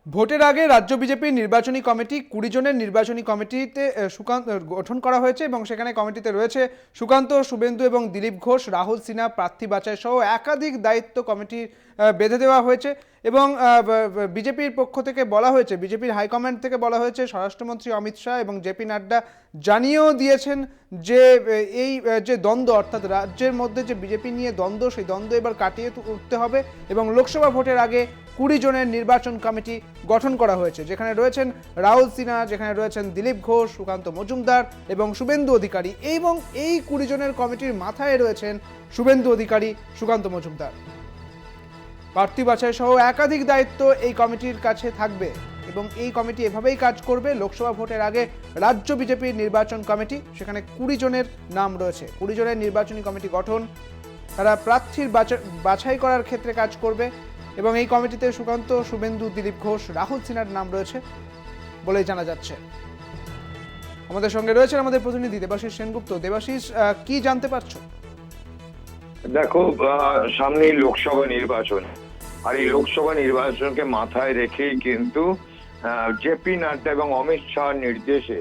ভোটের আগে রাজ্য বিজেপির নির্বাচনী কমিটি 20 জনের নির্বাচনী কমিটিতে গঠন করা হয়েছে এবং সেখানে কমিটিতে রয়েছে সুকান্ত, শুভেন্দু এবং দিলীপ ঘোষ, রাহুল সিনহা প্রার্থী বাছাই সহ একাধিক দায়িত্ব কমিটি বেঁধে দেওয়া হয়েছে এবং বিজেপির পক্ষ থেকে বলা হয়েছে, বিজেপির হাইকমান্ড থেকে বলা হয়েছে, স্বরাষ্ট্রমন্ত্রী অমিত শাহ এবং জেপি নাড্ডা জানিয়েও দিয়েছেন যে এই যে দ্বন্দ্ব, অর্থাৎ রাজ্যের মধ্যে যে বিজেপি নিয়ে দ্বন্দ্ব, সেই দ্বন্দ্ব এবার কাটিয়ে উঠতে হবে এবং লোকসভা ভোটের আগে 20 জনের নির্বাচন কমিটি গঠন করা হয়েছে, যেখানে রয়েছেন রাহুল সিনহা, যেখানে রয়েছেন দিলীপ ঘোষ, সুকান্ত মজুমদার এবং শুভেন্দু অধিকারী এবং এই 20 জনের কমিটির মাথায় রয়েছেন শুভেন্দু অধিকারী, সুকান্ত মজুমদার। প্রার্থী বাছাই সহ একাধিক দায়িত্ব এই কমিটির কাছে থাকবে এবং এই কমিটি এভাবেই কাজ করবে। লোকসভা ভোটের আগে রাজ্য বিজেপির নির্বাচন কমিটি, সেখানে 20 জনের নাম রয়েছে, 20 জনের নির্বাচনী কমিটি গঠন, তারা প্রার্থীর বাছাই করার ক্ষেত্রে কাজ করবে এবং এই কমিটিতে সুকান্ত, শুভেন্দু, দিলীপ ঘোষ, রাহুল সিনহার নাম রয়েছে বলেই জানা যাচ্ছে। আমাদের সঙ্গে রয়েছেন আমাদের প্রতিনিধি দেবাশিস সেনগুপ্ত। দেবাশিস, কি জানতে পারছো? দেখো, সামনেই লোকসভা নির্বাচন, আর এই লোকসভা নির্বাচনকে মাথায় রেখেই কিন্তু জেপি নাড্ডা এবং অমিত শাহর নির্দেশে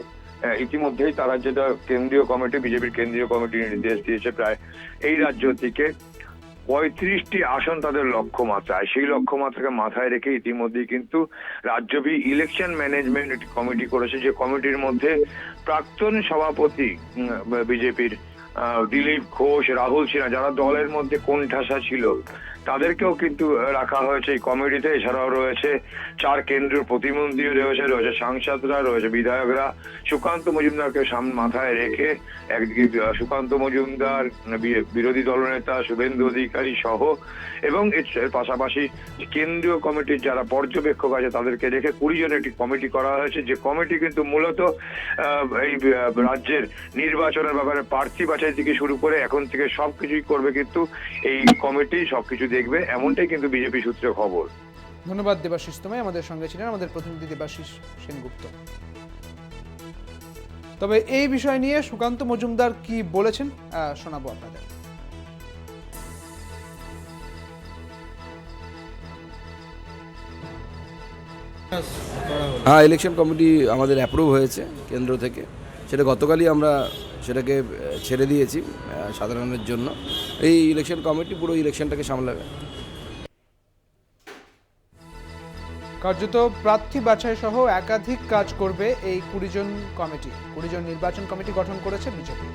ইতিমধ্যেই তারা যেটা কেন্দ্রীয় কমিটি, বিজেপির কেন্দ্রীয় কমিটি নির্দেশ দিয়েছে, প্রায় এই রাজ্য থেকে 35টি আসন তাদের লক্ষ্যমাত্রায়, সেই লক্ষ্যমাত্রাকে মাথায় রেখে ইতিমধ্যেই কিন্তু রাজ্যব্যাপী ইলেকশন ম্যানেজমেন্ট কমিটি করেছে, যে কমিটির মধ্যে প্রাক্তন সভাপতি বিজেপির দিলীপ ঘোষ, রাহুল সিনহা, যারা দলের মধ্যে কোণঠাসা ছিল, তাদেরকেও কিন্তু রাখা হয়েছে এই কমিটিতে। এছাড়াও রয়েছে 4 কেন্দ্রীয় প্রতিমন্ত্রী, রয়েছে সাংসদরা, রয়েছে বিধায়করা। সুকান্ত মজুমদারকে মাথায় রেখে একদিকে সুকান্ত মজুমদার, বিরোধী দলনেতা শুভেন্দু অধিকারী সহ, এবং এর পাশাপাশি কেন্দ্রীয় কমিটির যারা পর্যবেক্ষক আছে তাদেরকে রেখে 20 জনের একটি কমিটি করা হয়েছে, যে কমিটি কিন্তু মূলত এই রাজ্যের নির্বাচনের ব্যাপারে প্রার্থী বাছাই থেকে শুরু করে এখন থেকে সবকিছুই করবে, কিন্তু এই কমিটি সবকিছু দেখবে, এমনটাই কিন্তু বিজেপি সূত্রে খবর। ধন্যবাদ দেবাশিস, তোমায়। আমাদের সঙ্গে ছিলেন আমাদের প্রতিনিধি দেবাশিস সেনগুপ্ত। তবে এই বিষয় নিয়ে সুকান্ত মজুমদার কি বলেছেন শোনাবো আপনাদের। হ্যাঁ, ইলেকশন কমিটি আমাদের অ্যাপ্রুভ হয়েছে কেন্দ্র থেকে, সেটা গতকালই আমরা সেটাকে ছেড়ে দিয়েছি সাধারণের জন্য। এই ইলেকশন কমিটি পুরো ইলেকশনটাকে সামলাবে। কার্যত প্রার্থী বাছাই সহ একাধিক কাজ করবে এই 20 জন কমিটি। 20 জন নির্বাচন কমিটি গঠন করেছে বিজেপি।